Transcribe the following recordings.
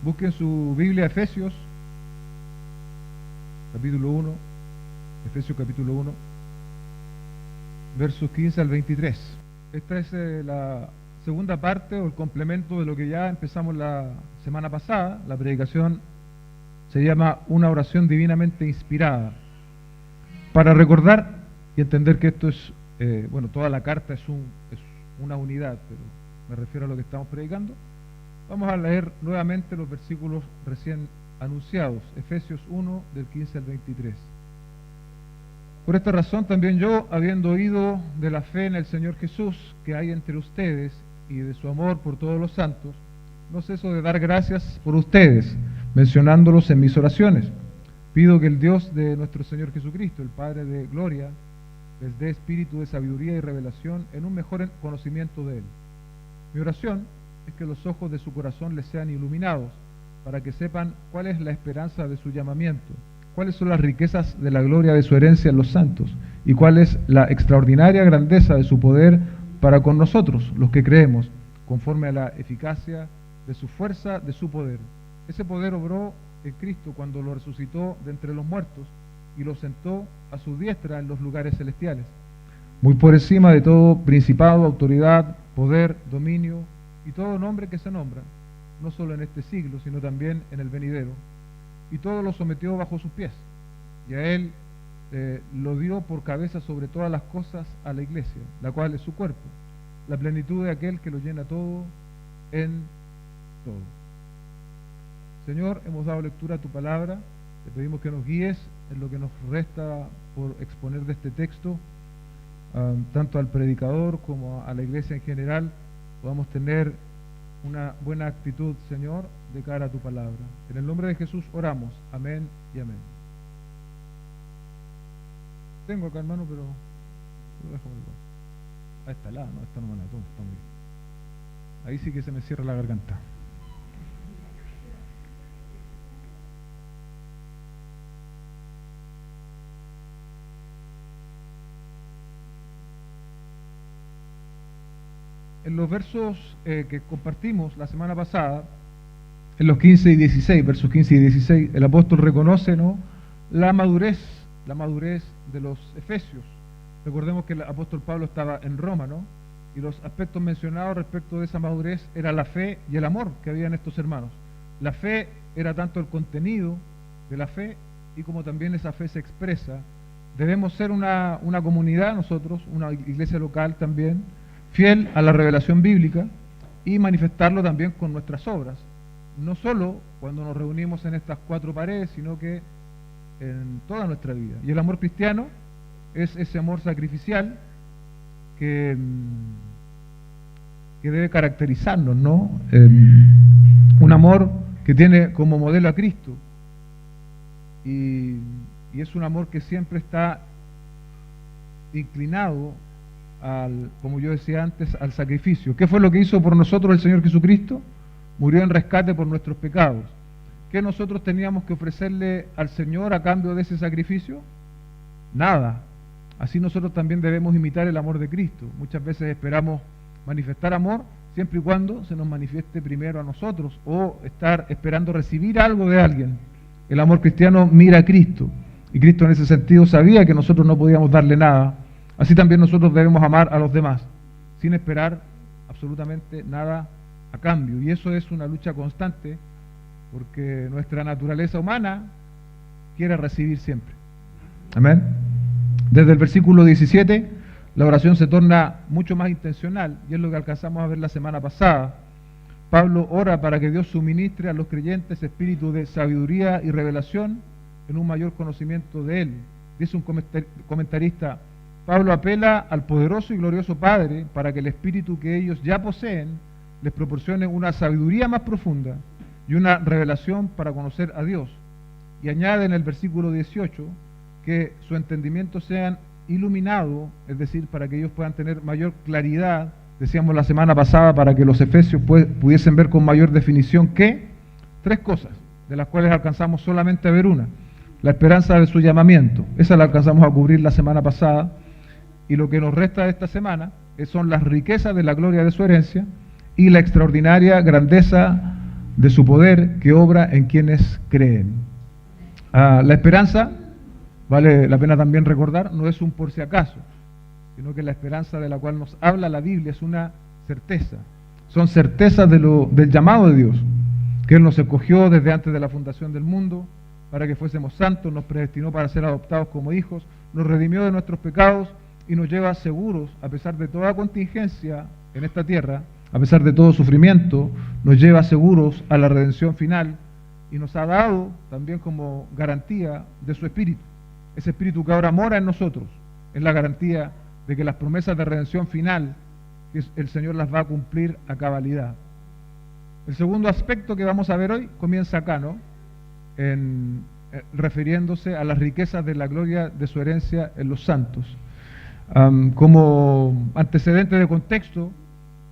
Busquen su Biblia, Efesios, capítulo 1, Efesios capítulo 1, versos 15 al 23. Esta es la segunda parte o el complemento de lo que ya empezamos la semana pasada. La predicación se llama Una oración divinamente inspirada. Para recordar y entender que esto es, toda la carta es una unidad, pero me refiero a lo que estamos predicando, vamos a leer nuevamente los versículos recién anunciados, Efesios 1, del 15 al 23. Por esta razón también yo, habiendo oído de la fe en el Señor Jesús que hay entre ustedes y de su amor por todos los santos, no ceso de dar gracias por ustedes, mencionándolos en mis oraciones. Pido que el Dios de nuestro Señor Jesucristo, el Padre de gloria, les dé espíritu de sabiduría y revelación en un mejor conocimiento de Él. Mi oración es que los ojos de su corazón les sean iluminados, para que sepan cuál es la esperanza de su llamamiento, cuáles son las riquezas de la gloria de su herencia en los santos, y cuál es la extraordinaria grandeza de su poder para con nosotros, los que creemos, conforme a la eficacia de su fuerza, de su poder. Ese poder obró en Cristo cuando lo resucitó de entre los muertos y lo sentó a su diestra en los lugares celestiales, muy por encima de todo principado, autoridad, poder, dominio y todo nombre que se nombra, no solo en este siglo, sino también en el venidero, y todo lo sometió bajo sus pies, y a Él lo dio por cabeza sobre todas las cosas a la iglesia, la cual es su cuerpo, la plenitud de aquel que lo llena todo en todo. Señor, hemos dado lectura a tu palabra, te pedimos que nos guíes en lo que nos resta por exponer de este texto, tanto al predicador como a la iglesia en general, podamos tener una buena actitud, Señor, de cara a tu palabra. En el nombre de Jesús oramos, amén y amén. Tengo acá, hermano, pero lo dejo igual. Ah, está helada, no, esta no me la tomo, está muy bien. Ahí sí que se me cierra la garganta. En los versos que compartimos la semana pasada, en los 15 y 16, versos 15 y 16, el apóstol reconoce, ¿no?, la madurez de los efesios. Recordemos que el apóstol Pablo estaba en Roma, ¿no?, y los aspectos mencionados respecto de esa madurez era la fe y el amor que había en estos hermanos. La fe era tanto el contenido de la fe y como también esa fe se expresa. Debemos ser una comunidad, nosotros, una iglesia local también, fiel a la revelación bíblica y manifestarlo también con nuestras obras, no solo cuando nos reunimos en estas cuatro paredes, sino que en toda nuestra vida. Y el amor cristiano es ese amor sacrificial que debe caracterizarnos, ¿no? Un amor que tiene como modelo a Cristo y es un amor que siempre está inclinado como yo decía antes, al sacrificio. ¿Qué fue lo que hizo por nosotros el Señor Jesucristo? Murió en rescate por nuestros pecados. ¿Qué nosotros teníamos que ofrecerle al Señor a cambio de ese sacrificio? Nada. Así nosotros también debemos imitar el amor de Cristo. Muchas veces esperamos manifestar amor siempre y cuando se nos manifieste primero a nosotros o estar esperando recibir algo de alguien. El amor cristiano mira a Cristo y Cristo en ese sentido sabía que nosotros no podíamos darle nada. Así también nosotros debemos amar a los demás, sin esperar absolutamente nada a cambio. Y eso es una lucha constante, porque nuestra naturaleza humana quiere recibir siempre. Amén. Desde el versículo 17, la oración se torna mucho más intencional, y es lo que alcanzamos a ver la semana pasada. Pablo ora para que Dios suministre a los creyentes espíritu de sabiduría y revelación en un mayor conocimiento de Él. Dice un comentarista: Pablo apela al poderoso y glorioso Padre para que el espíritu que ellos ya poseen les proporcione una sabiduría más profunda y una revelación para conocer a Dios. Y añade en el versículo 18 que su entendimiento sea iluminado, es decir, para que ellos puedan tener mayor claridad, decíamos la semana pasada, para que los efesios pudiesen ver con mayor definición que tres cosas, de las cuales alcanzamos solamente a ver una: la esperanza de su llamamiento, esa la alcanzamos a cubrir la semana pasada, y lo que nos resta de esta semana son las riquezas de la gloria de su herencia y la extraordinaria grandeza de su poder que obra en quienes creen. La esperanza, vale la pena también recordar, no es un por si acaso, sino que la esperanza de la cual nos habla la Biblia es una certeza. Son certezas del llamado de Dios, que Él nos escogió desde antes de la fundación del mundo, para que fuésemos santos, nos predestinó para ser adoptados como hijos, nos redimió de nuestros pecados y nos lleva seguros, a pesar de toda contingencia en esta tierra, a pesar de todo sufrimiento, nos lleva seguros a la redención final y nos ha dado también como garantía de su Espíritu. Ese Espíritu que ahora mora en nosotros es la garantía de que las promesas de redención final, que el Señor las va a cumplir a cabalidad. El segundo aspecto que vamos a ver hoy comienza acá, ¿no? Refiriéndose a las riquezas de la gloria de su herencia en los santos. Como antecedente de contexto,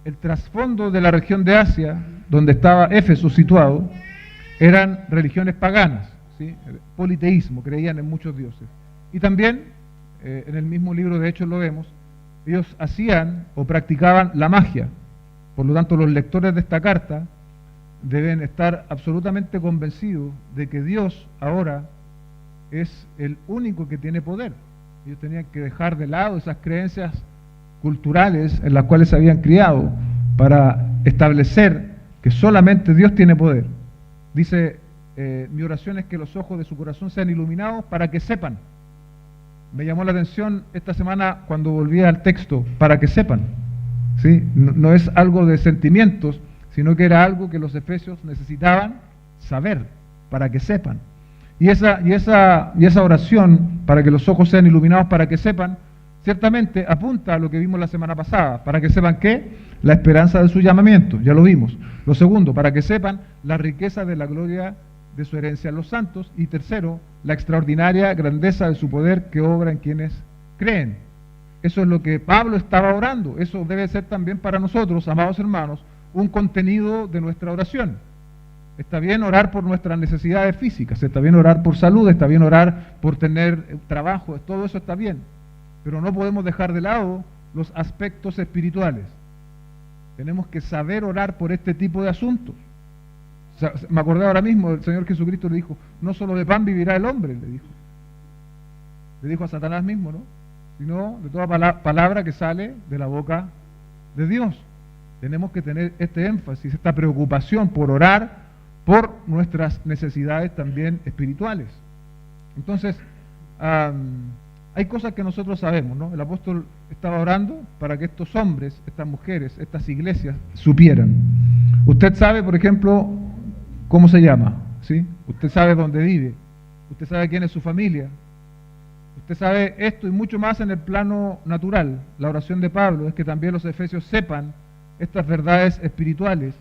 el trasfondo de la región de Asia, donde estaba Éfeso situado, eran religiones paganas, ¿sí? Politeísmo, creían en muchos dioses. Y también, en el mismo libro de Hechos lo vemos, ellos hacían o practicaban la magia. Por lo tanto, los lectores de esta carta deben estar absolutamente convencidos de que Dios ahora es el único que tiene poder. Ellos tenían que dejar de lado esas creencias culturales en las cuales se habían criado para establecer que solamente Dios tiene poder. Dice, mi oración es que los ojos de su corazón sean iluminados para que sepan. Me llamó la atención esta semana cuando volví al texto, para que sepan, ¿sí? No es algo de sentimientos, sino que era algo que los efesios necesitaban saber, para que sepan. Y esa oración, para que los ojos sean iluminados, para que sepan, ciertamente apunta a lo que vimos la semana pasada, para que sepan ¿qué? La esperanza de su llamamiento, ya lo vimos. Lo segundo, para que sepan la riqueza de la gloria de su herencia en los santos. Y tercero, la extraordinaria grandeza de su poder que obra en quienes creen. Eso es lo que Pablo estaba orando. Eso debe ser también para nosotros, amados hermanos, un contenido de nuestra oración. Está bien orar por nuestras necesidades físicas, está bien orar por salud, está bien orar por tener trabajo, todo eso está bien, pero no podemos dejar de lado los aspectos espirituales. Tenemos que saber orar por este tipo de asuntos. O sea, me acordé ahora mismo, el Señor Jesucristo le dijo, no solo de pan vivirá el hombre, le dijo a Satanás mismo, ¿no? Sino de toda palabra que sale de la boca de Dios. Tenemos que tener este énfasis, esta preocupación por orar por nuestras necesidades también espirituales. Entonces, hay cosas que nosotros sabemos, ¿no? El apóstol estaba orando para que estos hombres, estas mujeres, estas iglesias supieran. Usted sabe, por ejemplo, cómo se llama, ¿sí? Usted sabe dónde vive, usted sabe quién es su familia, usted sabe esto y mucho más en el plano natural. La oración de Pablo es que también los efesios sepan estas verdades espirituales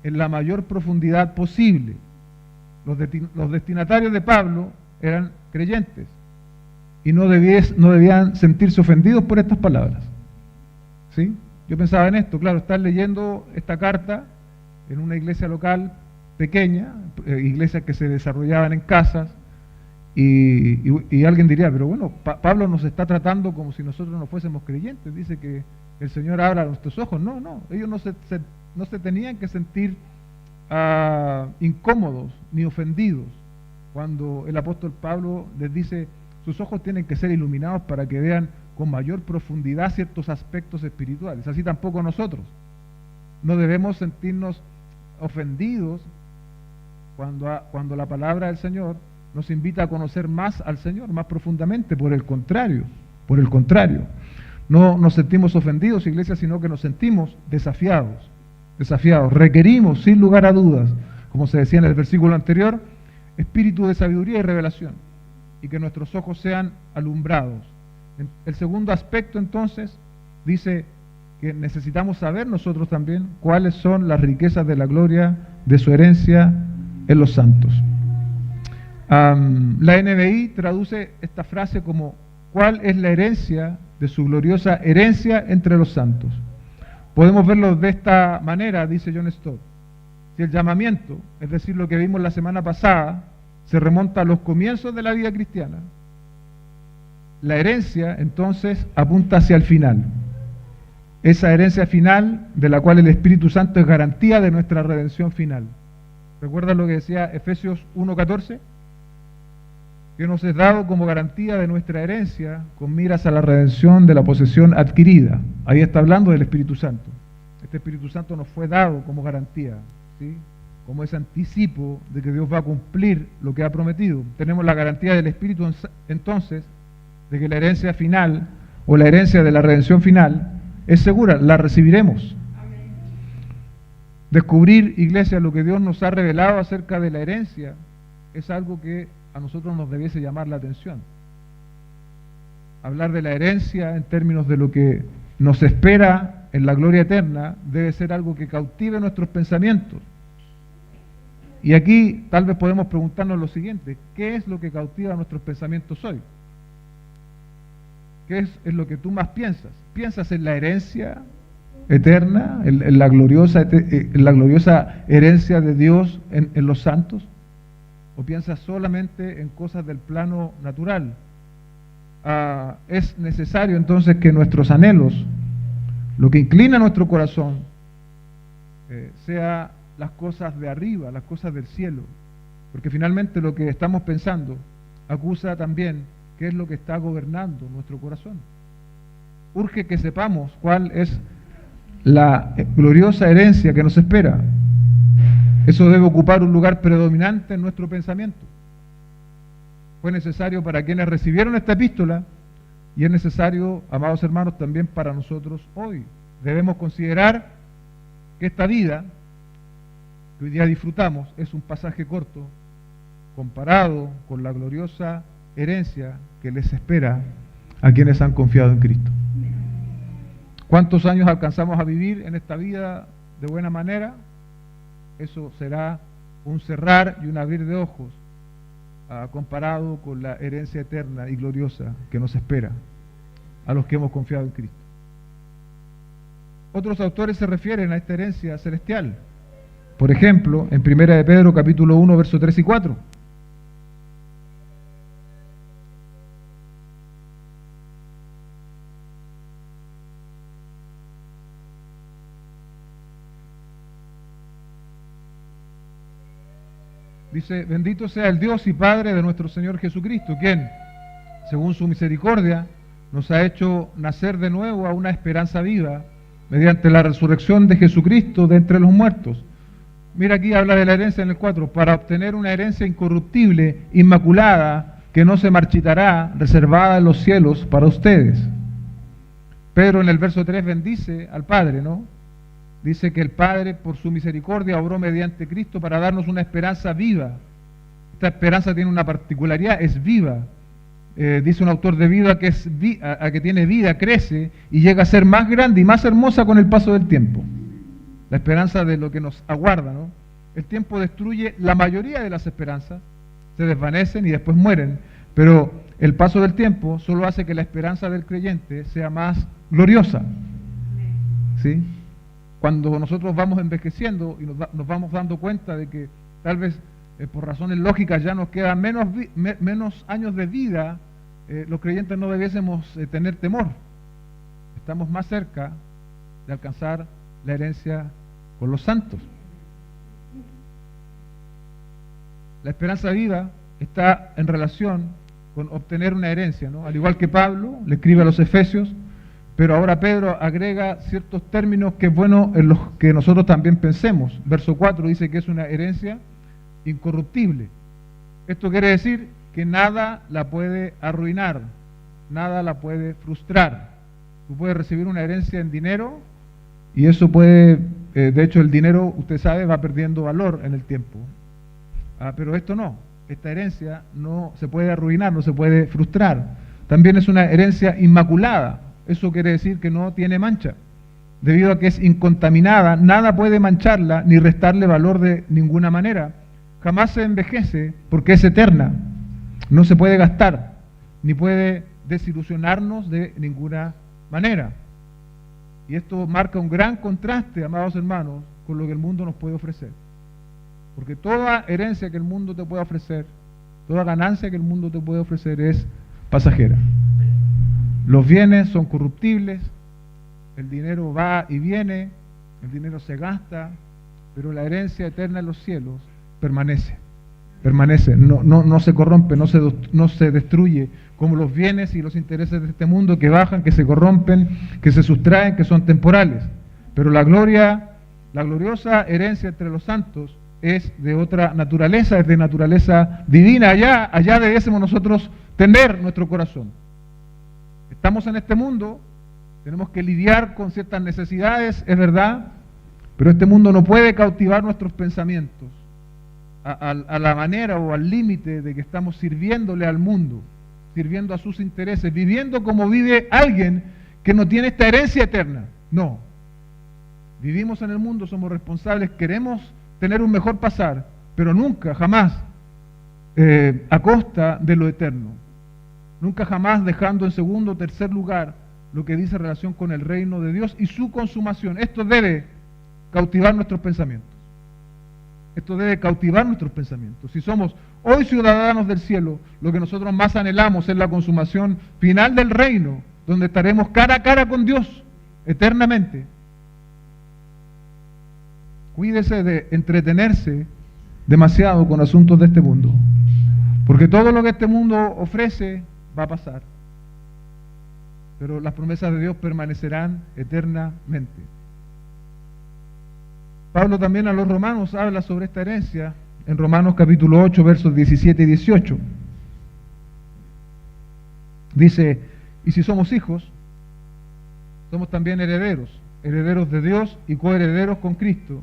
en la mayor profundidad posible. Los destinatarios de Pablo eran creyentes y no debían sentirse ofendidos por estas palabras, ¿sí? Yo pensaba en esto, claro, estar leyendo esta carta en una iglesia local pequeña, iglesias que se desarrollaban en casas, y alguien diría, pero bueno, Pablo nos está tratando como si nosotros no fuésemos creyentes, dice que el Señor abra nuestros ojos. No, ellos no se tenían que sentir incómodos ni ofendidos cuando el apóstol Pablo les dice, sus ojos tienen que ser iluminados para que vean con mayor profundidad ciertos aspectos espirituales. Así tampoco nosotros. No debemos sentirnos ofendidos cuando la palabra del Señor nos invita a conocer más al Señor, más profundamente. Por el contrario, no nos sentimos ofendidos, iglesia, sino que nos sentimos desafiados. Requerimos, sin lugar a dudas, como se decía en el versículo anterior, espíritu de sabiduría y revelación, y que nuestros ojos sean alumbrados. El segundo aspecto, entonces, dice que necesitamos saber nosotros también cuáles son las riquezas de la gloria de su herencia en los santos. La NBI traduce esta frase como ¿cuál es la herencia de su gloriosa herencia entre los santos? Podemos verlo de esta manera, dice John Stott. Si el llamamiento, es decir, lo que vimos la semana pasada, se remonta a los comienzos de la vida cristiana, la herencia entonces apunta hacia el final. Esa herencia final de la cual el Espíritu Santo es garantía de nuestra redención final. ¿Recuerdan lo que decía Efesios 1:14? Que nos es dado como garantía de nuestra herencia con miras a la redención de la posesión adquirida. Ahí está hablando del Espíritu Santo. Este Espíritu Santo nos fue dado como garantía, ¿sí? Como ese anticipo de que Dios va a cumplir lo que ha prometido. Tenemos la garantía del Espíritu entonces de que la herencia final o la herencia de la redención final es segura, la recibiremos. Descubrir, iglesia, lo que Dios nos ha revelado acerca de la herencia es algo que a nosotros nos debiese llamar la atención. Hablar de la herencia en términos de lo que nos espera en la gloria eterna debe ser algo que cautive nuestros pensamientos. Y aquí tal vez podemos preguntarnos lo siguiente: ¿qué es lo que cautiva nuestros pensamientos hoy? ¿Qué es lo que tú más piensas? ¿Piensas en la herencia eterna, en la gloriosa herencia de Dios en los santos? ¿O piensas solamente en cosas del plano natural? Es necesario entonces que nuestros anhelos, lo que inclina nuestro corazón, sea las cosas de arriba, las cosas del cielo, porque finalmente lo que estamos pensando acusa también qué es lo que está gobernando nuestro corazón. Urge que sepamos cuál es la gloriosa herencia que nos espera. Eso debe ocupar un lugar predominante en nuestro pensamiento. Fue necesario para quienes recibieron esta epístola y es necesario, amados hermanos, también para nosotros hoy. Debemos considerar que esta vida que hoy día disfrutamos es un pasaje corto comparado con la gloriosa herencia que les espera a quienes han confiado en Cristo. ¿Cuántos años alcanzamos a vivir en esta vida de buena manera? Eso será un cerrar y un abrir de ojos comparado con la herencia eterna y gloriosa que nos espera a los que hemos confiado en Cristo. Otros autores se refieren a esta herencia celestial. Por ejemplo, en 1 de Pedro capítulo 1, versos 3 y 4. Dice: bendito sea el Dios y Padre de nuestro Señor Jesucristo, quien, según su misericordia, nos ha hecho nacer de nuevo a una esperanza viva, mediante la resurrección de Jesucristo de entre los muertos. Mira, aquí habla de la herencia en el 4, para obtener una herencia incorruptible, inmaculada, que no se marchitará, reservada en los cielos para ustedes. Pedro en el verso 3 bendice al Padre, ¿no? Dice que el Padre, por su misericordia, obró mediante Cristo para darnos una esperanza viva. Esta esperanza tiene una particularidad, es viva. Dice un autor de vida que, que tiene vida, crece y llega a ser más grande y más hermosa con el paso del tiempo. La esperanza de lo que nos aguarda, ¿no? El tiempo destruye la mayoría de las esperanzas, se desvanecen y después mueren, pero el paso del tiempo solo hace que la esperanza del creyente sea más gloriosa. ¿Sí? Cuando nosotros vamos envejeciendo y nos vamos dando cuenta de que tal vez por razones lógicas ya nos quedan menos años de vida, los creyentes no debiésemos tener temor. Estamos más cerca de alcanzar la herencia con los santos. La esperanza viva está en relación con obtener una herencia, ¿no? Al igual que Pablo le escribe a los Efesios, pero ahora Pedro agrega ciertos términos que es bueno en los que nosotros también pensemos. Verso 4 dice que es una herencia incorruptible. Esto quiere decir que nada la puede arruinar, nada la puede frustrar. Tú puedes recibir una herencia en dinero y eso puede, de hecho el dinero, usted sabe, va perdiendo valor en el tiempo. Pero esto no, esta herencia no se puede arruinar, no se puede frustrar. También es una herencia inmaculada. Eso quiere decir que no tiene mancha. Debido a que es incontaminada, nada puede mancharla ni restarle valor de ninguna manera. Jamás se envejece porque es eterna. No se puede gastar, ni puede desilusionarnos de ninguna manera. Y esto marca un gran contraste, amados hermanos, con lo que el mundo nos puede ofrecer. Porque toda herencia que el mundo te puede ofrecer, toda ganancia que el mundo te puede ofrecer es pasajera. Los bienes son corruptibles, el dinero va y viene, el dinero se gasta, pero la herencia eterna en los cielos permanece, no se corrompe, no se destruye, como los bienes y los intereses de este mundo que bajan, que se corrompen, que se sustraen, que son temporales. Pero la gloriosa herencia entre los santos es de otra naturaleza, es de naturaleza divina. Allá debiésemos nosotros tener nuestro corazón. Estamos en este mundo, tenemos que lidiar con ciertas necesidades, es verdad, pero este mundo no puede cautivar nuestros pensamientos a la manera o al límite de que estamos sirviéndole al mundo, sirviendo a sus intereses, viviendo como vive alguien que no tiene esta herencia eterna. No. Vivimos en el mundo, somos responsables, queremos tener un mejor pasar, pero nunca, jamás, a costa de lo eterno. Nunca jamás dejando en segundo o tercer lugar lo que dice relación con el reino de Dios y su consumación. Esto debe cautivar nuestros pensamientos. Esto debe cautivar nuestros pensamientos. Si somos hoy ciudadanos del cielo, lo que nosotros más anhelamos es la consumación final del reino, donde estaremos cara a cara con Dios eternamente. Cuídese de entretenerse demasiado con asuntos de este mundo, porque todo lo que este mundo ofrece va a pasar, pero las promesas de Dios permanecerán eternamente. Pablo también a los romanos habla sobre esta herencia en Romanos capítulo 8, versos 17 y 18. Dice, y si somos hijos, somos también herederos, herederos de Dios y coherederos con Cristo,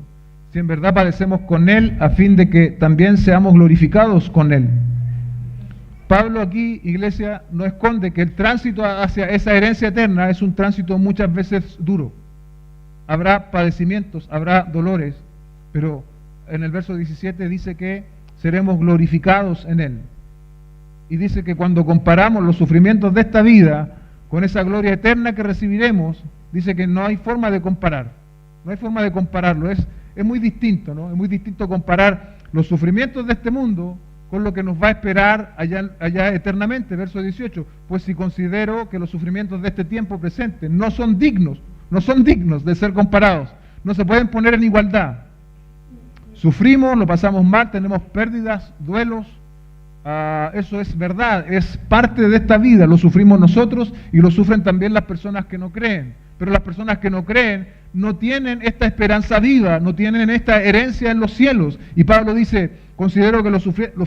si en verdad padecemos con Él, a fin de que también seamos glorificados con Él. Pablo aquí, iglesia, no esconde que el tránsito hacia esa herencia eterna es un tránsito muchas veces duro. Habrá padecimientos, habrá dolores, pero en el verso 17 dice que seremos glorificados en Él. Y dice que cuando comparamos los sufrimientos de esta vida con esa gloria eterna que recibiremos, dice que no hay forma de comparar. No hay forma de compararlo. Es muy distinto, ¿no? Es muy distinto comparar los sufrimientos de este mundo con lo que nos va a esperar allá eternamente. Verso 18, pues si considero que los sufrimientos de este tiempo presente no son dignos de ser comparados, no se pueden poner en igualdad. Sufrimos, lo pasamos mal, tenemos pérdidas, duelos, eso es verdad, es parte de esta vida, lo sufrimos nosotros y lo sufren también las personas que no creen, pero las personas que no creen no tienen esta esperanza viva, no tienen esta herencia en los cielos, y Pablo dice, considero que los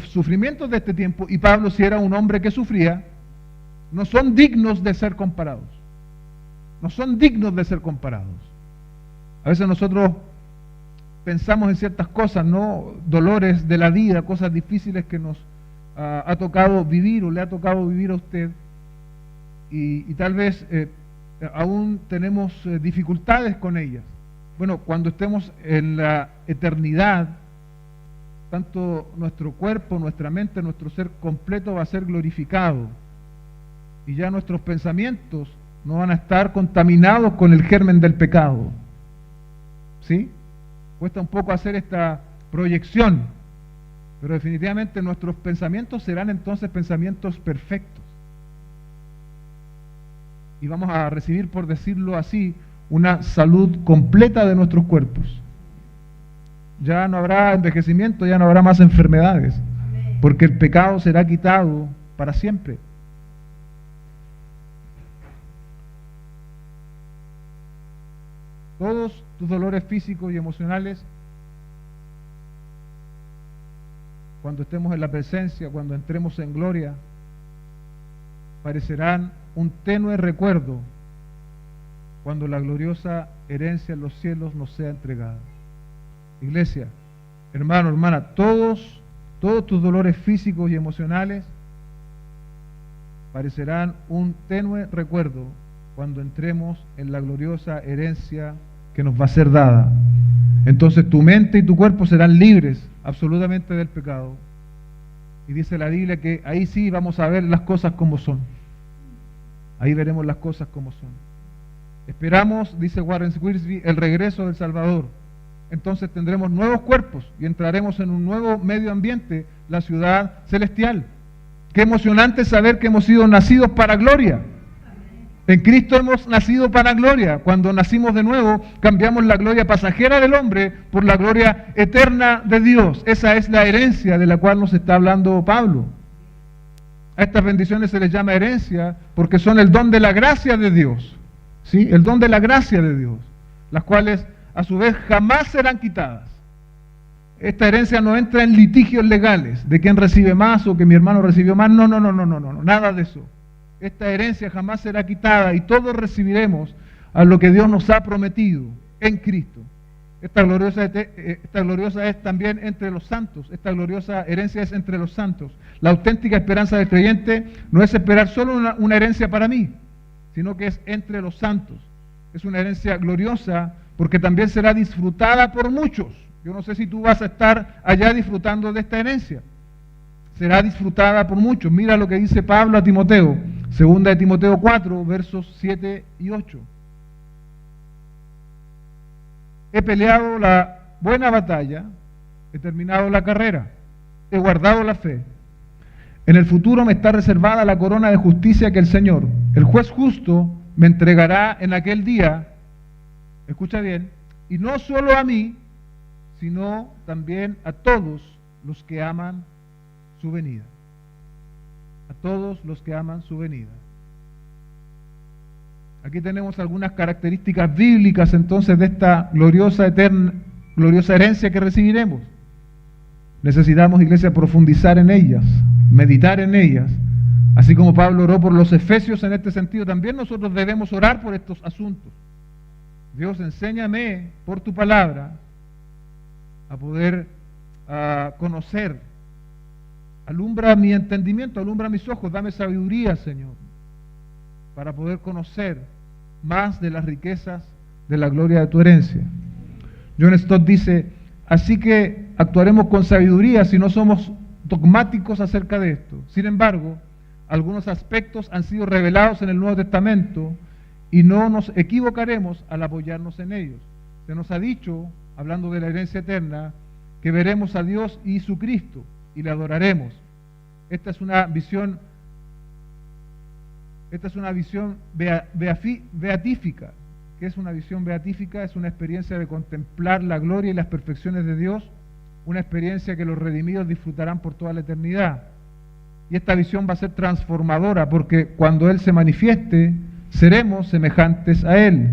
sufrimientos de este tiempo, y Pablo si era un hombre que sufría, no son dignos de ser comparados. No son dignos de ser comparados. A veces nosotros pensamos en ciertas cosas, ¿no? Dolores de la vida, cosas difíciles que nos ha tocado vivir o le ha tocado vivir a usted, y tal vez aún tenemos dificultades con ellas. Bueno, cuando estemos en la eternidad, tanto nuestro cuerpo, nuestra mente, nuestro ser completo va a ser glorificado, y ya nuestros pensamientos no van a estar contaminados con el germen del pecado. ¿Sí? Cuesta un poco hacer esta proyección, pero definitivamente nuestros pensamientos serán entonces pensamientos perfectos. Y vamos a recibir, por decirlo así, una salud completa de nuestros cuerpos. Ya no habrá envejecimiento, ya no habrá más enfermedades, porque el pecado será quitado para siempre. Todos tus dolores físicos y emocionales, cuando estemos en la presencia, cuando entremos en gloria, parecerán un tenue recuerdo cuando la gloriosa herencia en los cielos nos sea entregada. Iglesia, hermano, hermana, todos tus dolores físicos y emocionales parecerán un tenue recuerdo cuando entremos en la gloriosa herencia que nos va a ser dada. Entonces tu mente y tu cuerpo serán libres absolutamente del pecado. Y dice la Biblia que ahí sí vamos a ver las cosas como son. Ahí veremos las cosas como son. Esperamos, dice Warren Wiersbe, el regreso del Salvador. Entonces tendremos nuevos cuerpos y entraremos en un nuevo medio ambiente, la ciudad celestial. Qué emocionante saber que hemos sido nacidos para gloria. En Cristo hemos nacido para gloria. Cuando nacimos de nuevo, cambiamos la gloria pasajera del hombre por la gloria eterna de Dios. Esa es la herencia de la cual nos está hablando Pablo. A estas bendiciones se les llama herencia porque son el don de la gracia de Dios. ¿Sí? El don de la gracia de Dios, las cuales a su vez jamás serán quitadas. Esta herencia no entra en litigios legales de quién recibe más o que mi hermano recibió más. No, nada de eso. Esta herencia jamás será quitada y todos recibiremos a lo que Dios nos ha prometido en Cristo. Esta gloriosa es también entre los santos. Esta gloriosa herencia es entre los santos. La auténtica esperanza del creyente no es esperar solo una herencia para mí, sino que es entre los santos. Es una herencia gloriosa porque también será disfrutada por muchos. Yo no sé si tú vas a estar allá disfrutando de esta herencia. Será disfrutada por muchos. Mira lo que dice Pablo a Timoteo, 2 de Timoteo 4, versos 7 y 8. He peleado la buena batalla, he terminado la carrera, he guardado la fe. En el futuro me está reservada la corona de justicia que el Señor, el juez justo, me entregará en aquel día, escucha bien, y no solo a mí, sino también a todos los que aman su venida. A todos los que aman su venida. Aquí tenemos algunas características bíblicas entonces de esta gloriosa herencia que recibiremos. Necesitamos, iglesia, profundizar en ellas, meditar en ellas. Así como Pablo oró por los efesios en este sentido, también nosotros debemos orar por estos asuntos. Dios, enséñame por tu palabra a poder conocer. Alumbra mi entendimiento, alumbra mis ojos, dame sabiduría, Señor, para poder conocer más de las riquezas de la gloria de tu herencia. John Stott dice, así que actuaremos con sabiduría si no somos dogmáticos acerca de esto. Sin embargo, algunos aspectos han sido revelados en el Nuevo Testamento y no nos equivocaremos al apoyarnos en ellos. Se nos ha dicho, hablando de la herencia eterna, que veremos a Dios y su Cristo y le adoraremos. Esta es una visión beatífica. ¿Qué es una visión beatífica? Es una experiencia de contemplar la gloria y las perfecciones de Dios, una experiencia que los redimidos disfrutarán por toda la eternidad. Y esta visión va a ser transformadora porque cuando Él se manifieste, seremos semejantes a Él.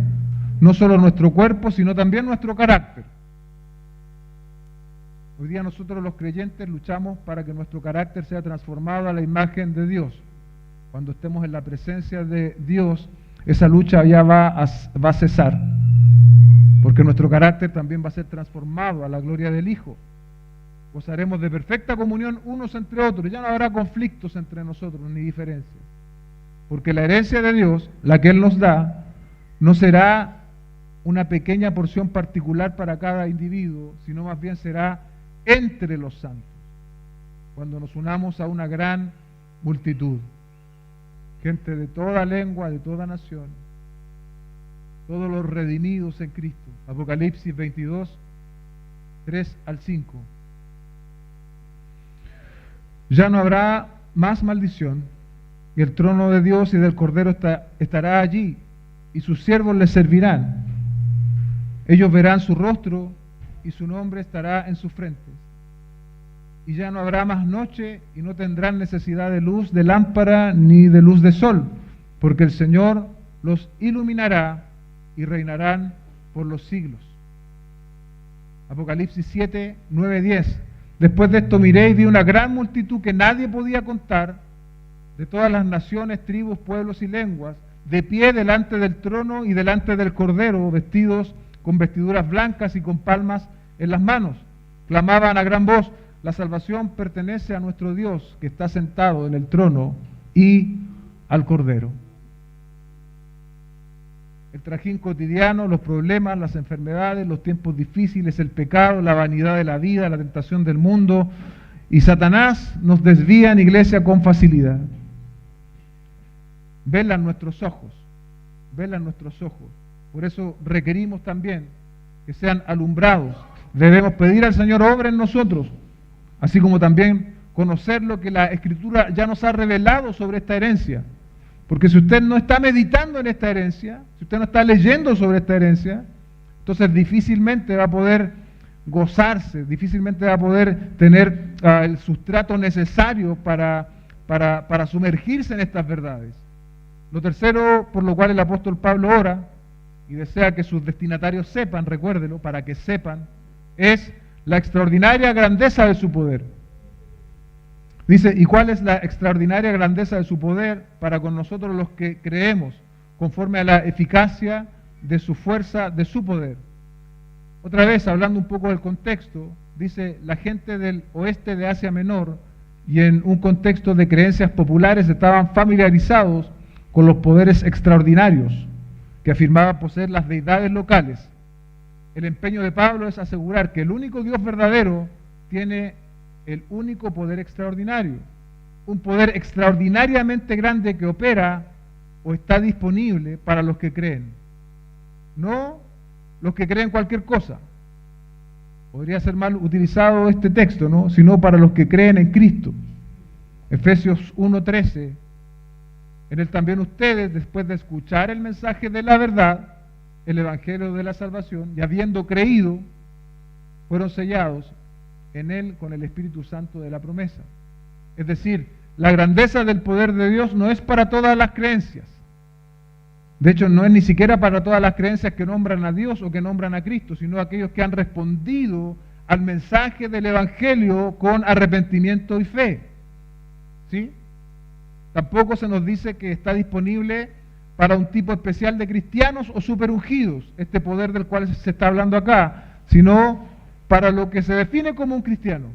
No solo nuestro cuerpo, sino también nuestro carácter. Hoy día nosotros los creyentes luchamos para que nuestro carácter sea transformado a la imagen de Dios. Cuando estemos en la presencia de Dios, esa lucha ya va a cesar, porque nuestro carácter también va a ser transformado a la gloria del Hijo. Gozaremos de perfecta comunión unos entre otros, ya no habrá conflictos entre nosotros ni diferencias, porque la herencia de Dios, la que Él nos da, no será una pequeña porción particular para cada individuo, sino más bien será entre los santos, cuando nos unamos a una gran multitud. Gente de toda lengua, de toda nación, todos los redimidos en Cristo. Apocalipsis 22, 3 al 5. Ya no habrá más maldición, y el trono de Dios y del Cordero estará allí, y sus siervos les servirán. Ellos verán su rostro, y su nombre estará en sus frentes. Y ya no habrá más noche y no tendrán necesidad de luz de lámpara ni de luz de sol, porque el Señor los iluminará y reinarán por los siglos. Apocalipsis 7, 9, 10. Después de esto miré y vi una gran multitud que nadie podía contar, de todas las naciones, tribus, pueblos y lenguas, de pie delante del trono y delante del Cordero, vestidos con vestiduras blancas y con palmas en las manos. Clamaban a gran voz: la salvación pertenece a nuestro Dios que está sentado en el trono y al Cordero. El trajín cotidiano, los problemas, las enfermedades, los tiempos difíciles, el pecado, la vanidad de la vida, la tentación del mundo y Satanás nos desvían, iglesia, con facilidad. Velan nuestros ojos, velan nuestros ojos. Por eso requerimos también que sean alumbrados. Debemos pedir al Señor obra en nosotros, así como también conocer lo que la Escritura ya nos ha revelado sobre esta herencia. Porque si usted no está meditando en esta herencia, si usted no está leyendo sobre esta herencia, entonces difícilmente va a poder gozarse, difícilmente va a poder tener el sustrato necesario para sumergirse en estas verdades. Lo tercero por lo cual el apóstol Pablo ora y desea que sus destinatarios sepan, recuérdelo, para que sepan, es la extraordinaria grandeza de su poder. Dice, ¿y cuál es la extraordinaria grandeza de su poder para con nosotros los que creemos, conforme a la eficacia de su fuerza, de su poder? Otra vez, hablando un poco del contexto, dice, la gente del oeste de Asia Menor y en un contexto de creencias populares estaban familiarizados con los poderes extraordinarios que afirmaban poseer las deidades locales. El empeño de Pablo es asegurar que el único Dios verdadero tiene el único poder extraordinario, un poder extraordinariamente grande que opera o está disponible para los que creen, no los que creen cualquier cosa. Podría ser mal utilizado este texto, ¿no? Sino para los que creen en Cristo. Efesios 1:13, en él también ustedes, después de escuchar el mensaje de la verdad, el evangelio de la salvación, y habiendo creído, fueron sellados en él con el Espíritu Santo de la promesa. Es decir, la grandeza del poder de Dios no es para todas las creencias. De hecho, no es ni siquiera para todas las creencias que nombran a Dios o que nombran a Cristo, sino aquellos que han respondido al mensaje del Evangelio con arrepentimiento y fe. ¿Sí? Tampoco se nos dice que está disponible para un tipo especial de cristianos o superungidos, este poder del cual se está hablando acá, sino para lo que se define como un cristiano,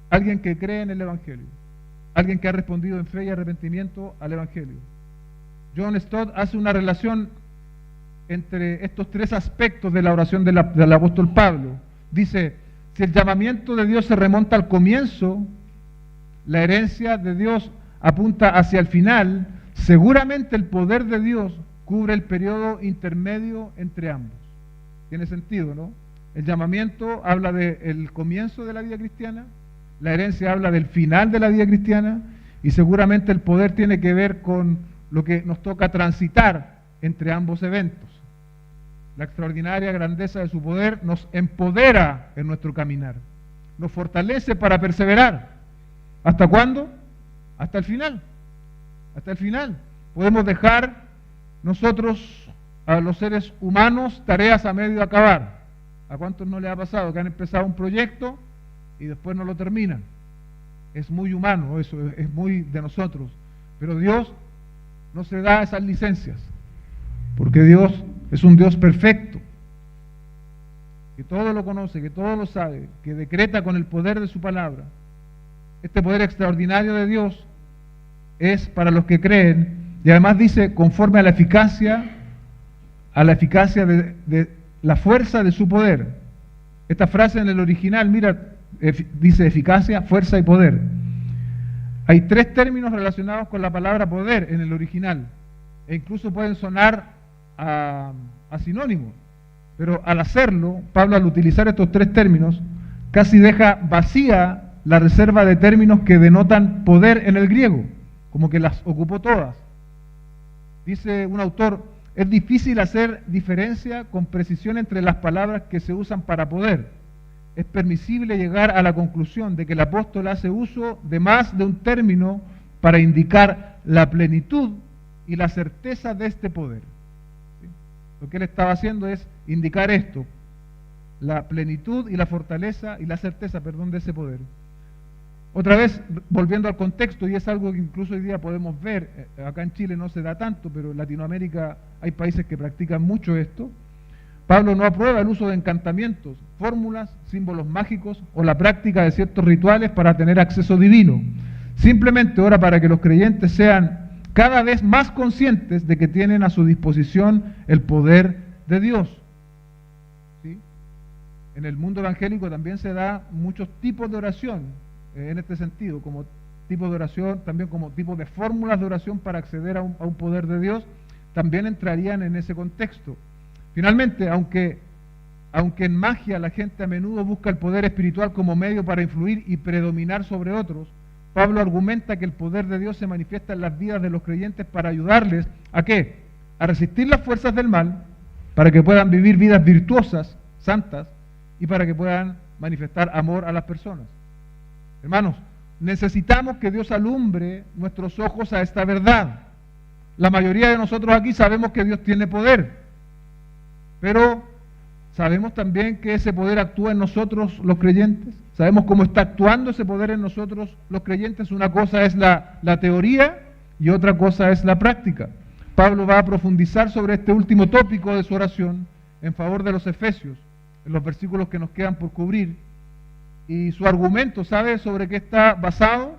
alguien que cree en el Evangelio, alguien que ha respondido en fe y arrepentimiento al Evangelio. John Stott hace una relación entre estos tres aspectos de la oración del apóstol Pablo. Dice, si el llamamiento de Dios se remonta al comienzo, la herencia de Dios apunta hacia el final, seguramente el poder de Dios cubre el periodo intermedio entre ambos. Tiene sentido, ¿no? El llamamiento habla del comienzo de la vida cristiana, la herencia habla del final de la vida cristiana, y seguramente el poder tiene que ver con lo que nos toca transitar entre ambos eventos. La extraordinaria grandeza de su poder nos empodera en nuestro caminar, nos fortalece para perseverar. ¿Hasta cuándo? Hasta el final. Hasta el final. Podemos dejar nosotros, a los seres humanos, tareas a medio acabar. ¿A cuántos no les ha pasado que han empezado un proyecto y después no lo terminan? Es muy humano eso, es muy de nosotros. Pero Dios no se da esas licencias, porque Dios es un Dios perfecto, que todo lo conoce, que todo lo sabe, que decreta con el poder de su palabra. Este poder extraordinario de Dios es para los que creen, y además dice, conforme a la eficacia de la fuerza de su poder. Esta frase en el original, mira, dice eficacia, fuerza y poder. Hay tres términos relacionados con la palabra poder en el original, e incluso pueden sonar a sinónimos, pero al hacerlo, Pablo, al utilizar estos tres términos, casi deja vacía la reserva de términos que denotan poder en el griego, como que las ocupó todas. Dice un autor, es difícil hacer diferencia con precisión entre las palabras que se usan para poder. Es permisible llegar a la conclusión de que el apóstol hace uso de más de un término para indicar la plenitud y la certeza de este poder. ¿Sí? Lo que él estaba haciendo es indicar esto, la plenitud y la fortaleza y la certeza, de ese poder. Otra vez, volviendo al contexto, y es algo que incluso hoy día podemos ver, acá en Chile no se da tanto, pero en Latinoamérica hay países que practican mucho esto. Pablo no aprueba el uso de encantamientos, fórmulas, símbolos mágicos o la práctica de ciertos rituales para tener acceso divino. Simplemente ora para que los creyentes sean cada vez más conscientes de que tienen a su disposición el poder de Dios. ¿Sí? En el mundo evangélico también se da muchos tipos de oración en este sentido, como tipo de oración, también como tipo de fórmulas de oración para acceder a un poder de Dios, también entrarían en ese contexto. Finalmente, aunque en magia la gente a menudo busca el poder espiritual como medio para influir y predominar sobre otros, Pablo argumenta que el poder de Dios se manifiesta en las vidas de los creyentes para ayudarles ¿a qué? A resistir las fuerzas del mal, para que puedan vivir vidas virtuosas, santas, y para que puedan manifestar amor a las personas. Hermanos, necesitamos que Dios alumbre nuestros ojos a esta verdad. La mayoría de nosotros aquí sabemos que Dios tiene poder, pero sabemos también que ese poder actúa en nosotros los creyentes. Sabemos cómo está actuando ese poder en nosotros los creyentes. Una cosa es la teoría y otra cosa es la práctica. Pablo va a profundizar sobre este último tópico de su oración en favor de los efesios, en los versículos que nos quedan por cubrir. Y su argumento, ¿sabe sobre qué está basado?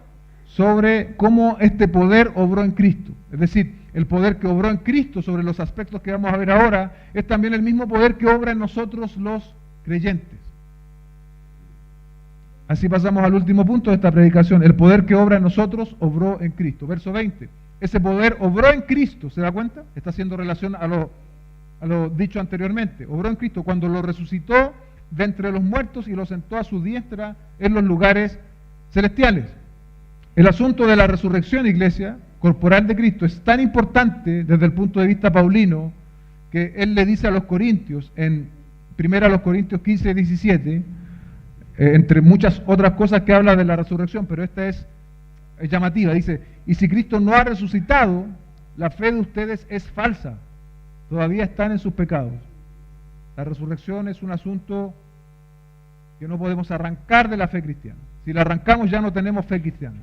Sobre cómo este poder obró en Cristo. Es decir, el poder que obró en Cristo sobre los aspectos que vamos a ver ahora es también el mismo poder que obra en nosotros los creyentes. Así pasamos al último punto de esta predicación. El poder que obra en nosotros obró en Cristo. Verso 20. Ese poder obró en Cristo, ¿se da cuenta? Está haciendo relación a lo dicho anteriormente. Obró en Cristo cuando lo resucitó de entre los muertos y lo sentó a su diestra en los lugares celestiales. El asunto de la resurrección, iglesia, corporal de Cristo, es tan importante desde el punto de vista paulino que él le dice a los corintios, en 1 Corintios 15 y 17, entre muchas otras cosas que habla de la resurrección, pero esta es llamativa, dice, y si Cristo no ha resucitado, la fe de ustedes es falsa, todavía están en sus pecados. La resurrección es un asunto que no podemos arrancar de la fe cristiana. Si la arrancamos ya no tenemos fe cristiana.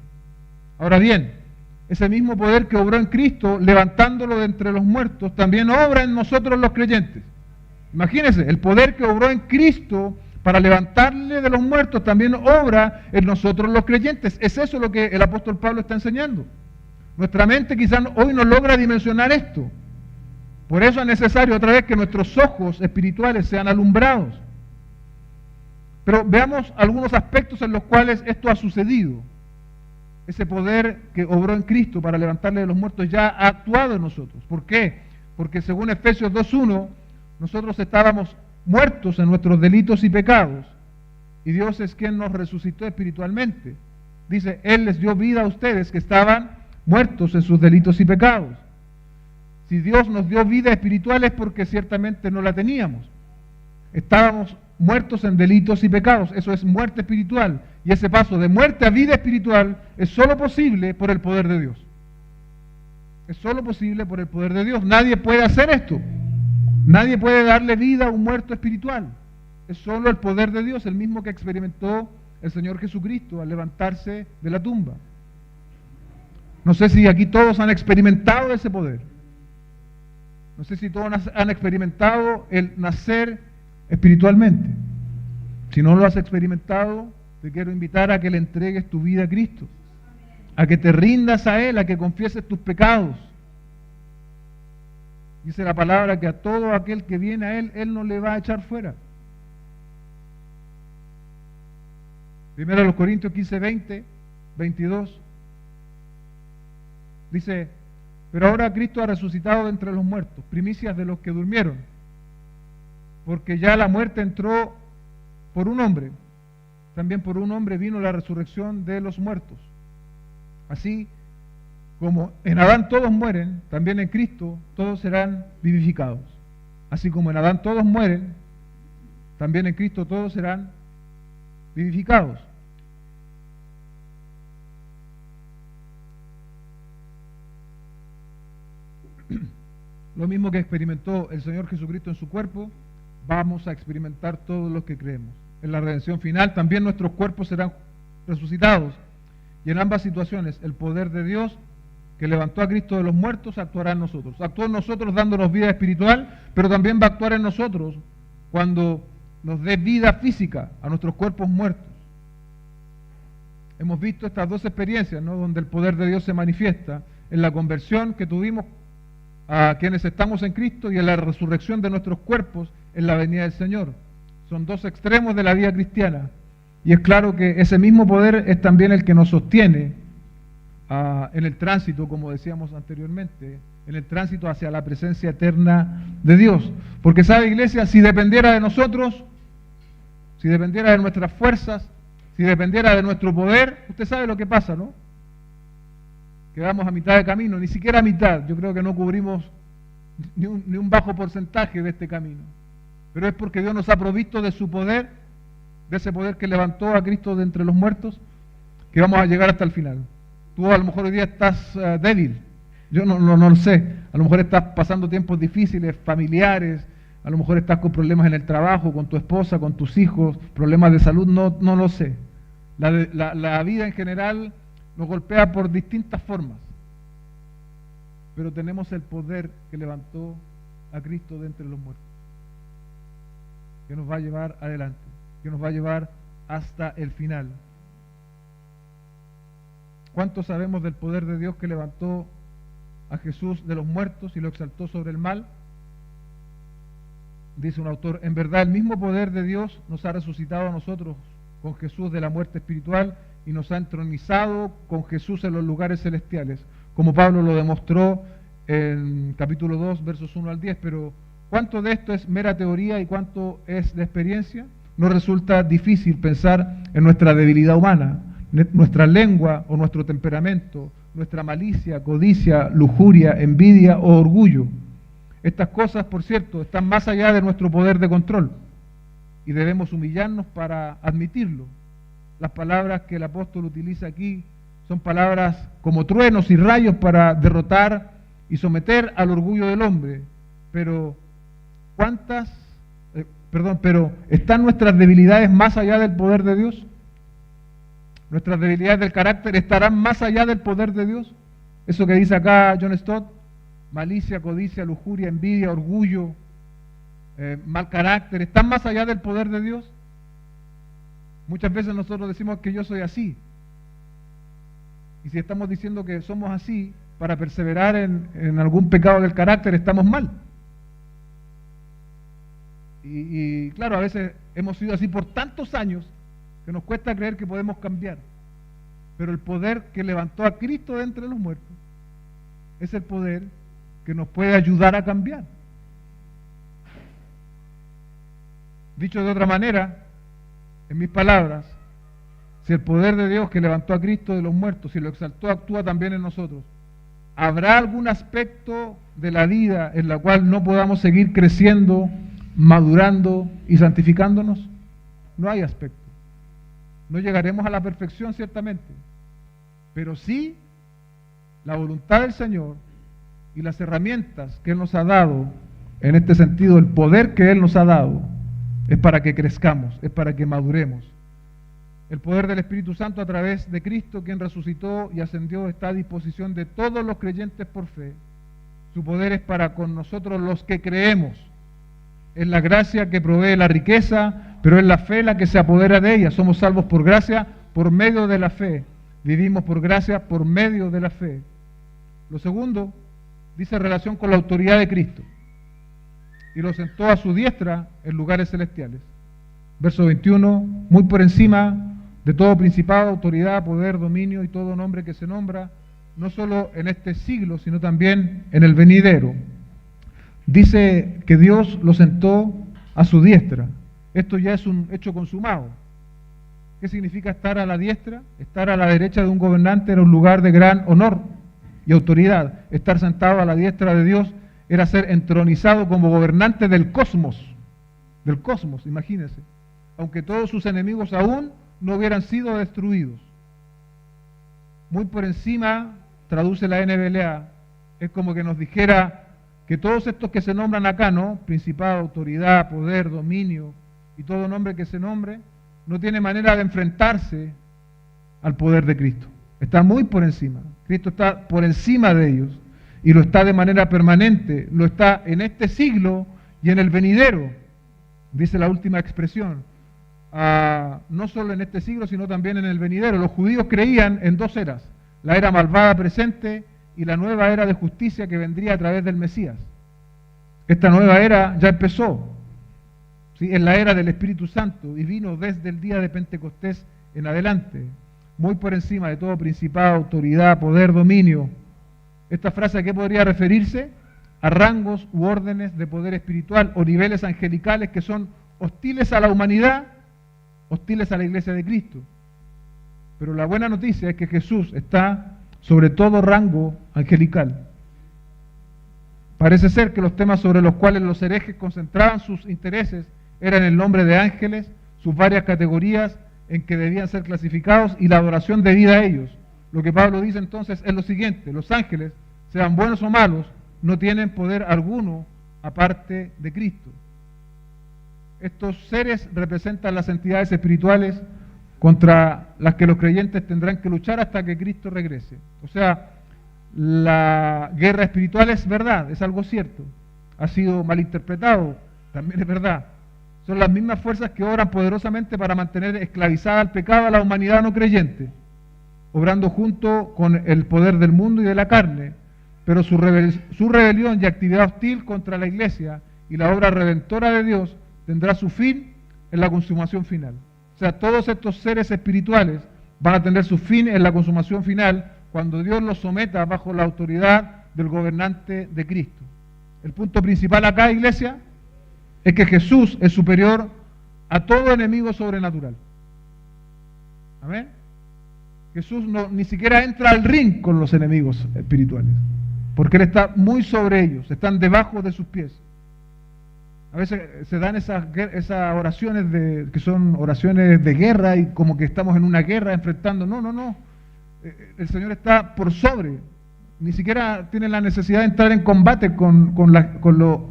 Ahora bien, ese mismo poder que obró en Cristo, levantándolo de entre los muertos, también obra en nosotros los creyentes. Imagínense, el poder que obró en Cristo para levantarle de los muertos también obra en nosotros los creyentes. Es eso lo que el apóstol Pablo está enseñando. Nuestra mente quizás hoy no logra dimensionar esto. Por eso es necesario otra vez que nuestros ojos espirituales sean alumbrados. Pero veamos algunos aspectos en los cuales esto ha sucedido. Ese poder que obró en Cristo para levantarle de los muertos ya ha actuado en nosotros. ¿Por qué? Porque según Efesios 2:1, nosotros estábamos muertos en nuestros delitos y pecados, y Dios es quien nos resucitó espiritualmente. Dice, Él les dio vida a ustedes que estaban muertos en sus delitos y pecados. Si Dios nos dio vida espiritual es porque ciertamente no la teníamos. Estábamos muertos en delitos y pecados, eso es muerte espiritual, y ese paso de muerte a vida espiritual es solo posible por el poder de Dios. Es solo posible por el poder de Dios. Nadie puede hacer esto. Nadie puede darle vida a un muerto espiritual. Es solo el poder de Dios, el mismo que experimentó el Señor Jesucristo al levantarse de la tumba. No sé si aquí todos han experimentado ese poder. No sé si todos han experimentado el nacer espiritualmente. Si no lo has experimentado, te quiero invitar a que le entregues tu vida a Cristo, a que te rindas a Él, a que confieses tus pecados. Dice la palabra que a todo aquel que viene a Él, Él no le va a echar fuera. 1 Corintios 15, 20, 22. Dice, pero ahora Cristo ha resucitado de entre los muertos, primicias de los que durmieron, porque ya la muerte entró por un hombre, también por un hombre vino la resurrección de los muertos. Así como en Adán todos mueren, también en Cristo todos serán vivificados. Así como en Adán todos mueren, también en Cristo todos serán vivificados. Lo mismo que experimentó el Señor Jesucristo en su cuerpo, vamos a experimentar todos los que creemos. En la redención final también nuestros cuerpos serán resucitados. Y en ambas situaciones el poder de Dios que levantó a Cristo de los muertos actuará en nosotros. Actuó en nosotros dándonos vida espiritual, pero también va a actuar en nosotros cuando nos dé vida física a nuestros cuerpos muertos. Hemos visto estas dos experiencias, ¿no?, donde el poder de Dios se manifiesta en la conversión que tuvimos a quienes estamos en Cristo y en la resurrección de nuestros cuerpos en la venida del Señor. Son dos extremos de la vida cristiana. Y es claro que ese mismo poder es también el que nos sostiene en el tránsito, como decíamos anteriormente, en el tránsito hacia la presencia eterna de Dios. Porque sabe, iglesia, si dependiera de nosotros, si dependiera de nuestras fuerzas, si dependiera de nuestro poder, usted sabe lo que pasa, ¿no? quedamos a mitad de camino, ni siquiera a mitad. Yo creo que no cubrimos ni un bajo porcentaje de este camino. Pero es porque Dios nos ha provisto de su poder, de ese poder que levantó a Cristo de entre los muertos, que vamos a llegar hasta el final. Tú a lo mejor hoy día estás débil, yo no lo sé, a lo mejor estás pasando tiempos difíciles, familiares, a lo mejor estás con problemas en el trabajo, con tu esposa, con tus hijos, problemas de salud, no lo sé. La vida en general nos golpea por distintas formas, pero tenemos el poder que levantó a Cristo de entre los muertos, que nos va a llevar adelante, que nos va a llevar hasta el final. ¿Cuánto sabemos del poder de Dios que levantó a Jesús de los muertos y lo exaltó sobre el mal? Dice un autor, en verdad el mismo poder de Dios nos ha resucitado a nosotros con Jesús de la muerte espiritual y nos ha entronizado con Jesús en los lugares celestiales, como Pablo lo demostró en capítulo 2, versos 1 al 10, pero ¿cuánto de esto es mera teoría y cuánto es de experiencia? Nos resulta difícil pensar en nuestra debilidad humana, nuestra lengua o nuestro temperamento, nuestra malicia, codicia, lujuria, envidia o orgullo. Estas cosas, por cierto, están más allá de nuestro poder de control y debemos humillarnos para admitirlo. Las palabras que el apóstol utiliza aquí son palabras como truenos y rayos para derrotar y someter al orgullo del hombre. Pero pero ¿están nuestras debilidades más allá del poder de Dios? ¿Nuestras debilidades del carácter estarán más allá del poder de Dios? Eso que dice acá John Stott, malicia, codicia, lujuria, envidia, orgullo, mal carácter, ¿están más allá del poder de Dios? Muchas veces nosotros decimos que yo soy así. Y si estamos diciendo que somos así, para perseverar en algún pecado del carácter, estamos mal. Y claro, a veces hemos sido así por tantos años que nos cuesta creer que podemos cambiar. Pero el poder que levantó a Cristo de entre los muertos es el poder que nos puede ayudar a cambiar. Dicho de otra manera, en mis palabras, si el poder de Dios que levantó a Cristo de los muertos, si lo exaltó, actúa también en nosotros, ¿habrá algún aspecto de la vida en la cual no podamos seguir creciendo, madurando y santificándonos? No hay aspecto. No llegaremos a la perfección ciertamente, pero sí la voluntad del Señor y las herramientas que Él nos ha dado, en este sentido el poder que Él nos ha dado, es para que crezcamos, es para que maduremos. El poder del Espíritu Santo a través de Cristo, quien resucitó y ascendió, está a disposición de todos los creyentes por fe. Su poder es para con nosotros los que creemos. Es la gracia que provee la riqueza, pero es la fe la que se apodera de ella. Somos salvos por gracia, por medio de la fe. Vivimos por gracia, por medio de la fe. Lo segundo, dice relación con la autoridad de Cristo. Y lo sentó a su diestra en lugares celestiales. Verso 21, muy por encima de todo principado, autoridad, poder, dominio y todo nombre que se nombra, no solo en este siglo, sino también en el venidero. Dice que Dios lo sentó a su diestra. Esto ya es un hecho consumado. ¿Qué significa estar a la diestra? Estar a la derecha de un gobernante era un lugar de gran honor y autoridad. Estar sentado a la diestra de Dios era ser entronizado como gobernante del cosmos, imagínense, aunque todos sus enemigos aún no hubieran sido destruidos. Muy por encima, traduce la NBLA, es como que nos dijera que todos estos que se nombran acá, ¿no? Principado, autoridad, poder, dominio y todo nombre que se nombre, no tiene manera de enfrentarse al poder de Cristo. Está muy por encima. Cristo está por encima de ellos y lo está de manera permanente, lo está en este siglo y en el venidero, dice la última expresión. No solo en este siglo, sino también en el venidero. Los judíos creían en dos eras, la era malvada presente y la nueva era de justicia que vendría a través del Mesías. Esta nueva era ya empezó, ¿sí? Es la era del Espíritu Santo y vino desde el día de Pentecostés en adelante, muy por encima de todo principado, autoridad, poder, dominio. Esta frase, ¿a qué podría referirse? A rangos u órdenes de poder espiritual o niveles angelicales que son hostiles a la humanidad, hostiles a la iglesia de Cristo. Pero la buena noticia es que Jesús está sobre todo rango angelical. Parece ser que los temas sobre los cuales los herejes concentraban sus intereses eran el nombre de ángeles, sus varias categorías en que debían ser clasificados y la adoración debida a ellos. Lo que Pablo dice entonces es lo siguiente: los ángeles, sean buenos o malos, no tienen poder alguno aparte de Cristo. Estos seres representan las entidades espirituales contra las que los creyentes tendrán que luchar hasta que Cristo regrese. O sea, la guerra espiritual es verdad, es algo cierto. Ha sido malinterpretado, también es verdad. Son las mismas fuerzas que obran poderosamente para mantener esclavizada al pecado a la humanidad no creyente, obrando junto con el poder del mundo y de la carne, pero su rebelión y actividad hostil contra la iglesia y la obra redentora de Dios tendrá su fin en la consumación final. O sea, todos estos seres espirituales van a tener su fin en la consumación final cuando Dios los someta bajo la autoridad del gobernante de Cristo. El punto principal acá, iglesia, es que Jesús es superior a todo enemigo sobrenatural. Amén. Jesús ni siquiera entra al ring con los enemigos espirituales, porque Él está muy sobre ellos, están debajo de sus pies. A veces se dan esas oraciones que son oraciones de guerra y como que estamos en una guerra enfrentando. No. El Señor está por sobre. Ni siquiera tiene la necesidad de entrar en combate con lo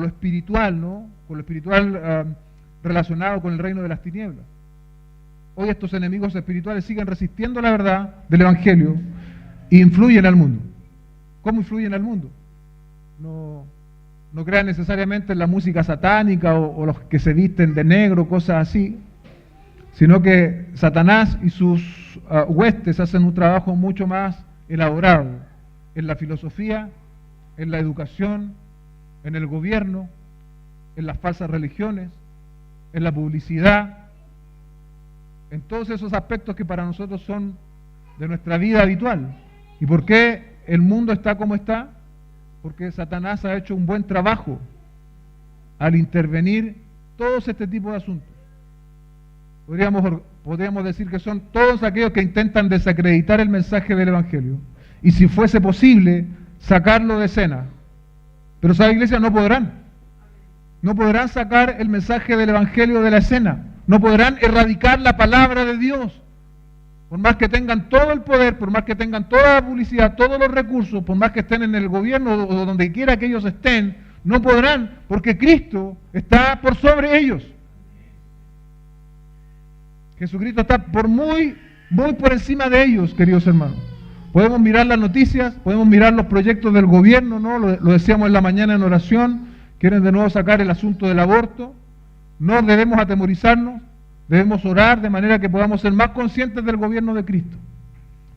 espiritual, ¿no? Con lo espiritual relacionado con el reino de las tinieblas. Hoy estos enemigos espirituales siguen resistiendo la verdad del Evangelio e influyen al mundo. ¿Cómo influyen al mundo? No crean necesariamente en la música satánica o los que se visten de negro, cosas así, sino que Satanás y sus huestes hacen un trabajo mucho más elaborado en la filosofía, en la educación, en el gobierno, en las falsas religiones, en la publicidad, en todos esos aspectos que para nosotros son de nuestra vida habitual. ¿Y por qué el mundo está como está? Porque Satanás ha hecho un buen trabajo al intervenir todos este tipo de asuntos. Podríamos decir que son todos aquellos que intentan desacreditar el mensaje del Evangelio. Y si fuese posible, sacarlo de escena. Pero, ¿sabe, iglesia? No podrán. No podrán sacar el mensaje del Evangelio de la escena. No podrán erradicar la palabra de Dios. Por más que tengan todo el poder, por más que tengan toda la publicidad, todos los recursos, por más que estén en el gobierno o donde quiera que ellos estén, no podrán, porque Cristo está por sobre ellos. Jesucristo está muy por encima de ellos, queridos hermanos. Podemos mirar las noticias, podemos mirar los proyectos del gobierno, ¿no? Lo decíamos en la mañana en oración, quieren de nuevo sacar el asunto del aborto. No debemos atemorizarnos, debemos orar de manera que podamos ser más conscientes del gobierno de Cristo.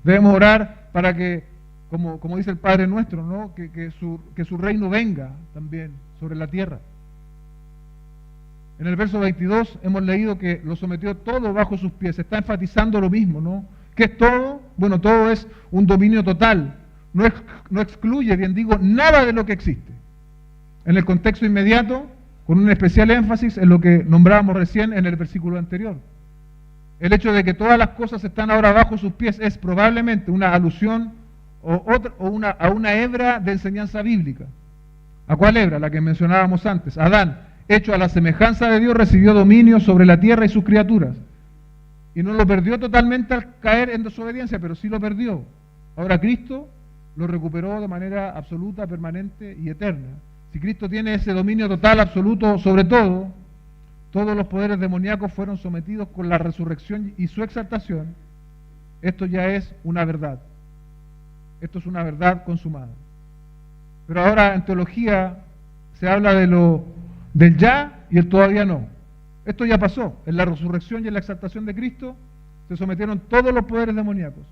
Debemos orar para que, como dice el Padre nuestro, ¿no? que su reino venga también sobre la tierra. En el verso 22 hemos leído que lo sometió todo bajo sus pies. Se está enfatizando lo mismo, ¿no? ¿Qué es todo? Bueno, todo es un dominio total. No excluye, bien digo, nada de lo que existe. En el contexto inmediato, con un especial énfasis en lo que nombrábamos recién en el versículo anterior. El hecho de que todas las cosas están ahora bajo sus pies es probablemente una alusión a una hebra de enseñanza bíblica. ¿A cuál hebra? La que mencionábamos antes. Adán, hecho a la semejanza de Dios, recibió dominio sobre la tierra y sus criaturas. Y no lo perdió totalmente al caer en desobediencia, pero sí lo perdió. Ahora Cristo lo recuperó de manera absoluta, permanente y eterna. Si Cristo tiene ese dominio total, absoluto sobre todo, todos los poderes demoníacos fueron sometidos con la resurrección y su exaltación. Esto ya es una verdad. Esto es una verdad consumada. Pero ahora en teología se habla del ya y el todavía no. Esto ya pasó. En la resurrección y en la exaltación de Cristo se sometieron todos los poderes demoníacos.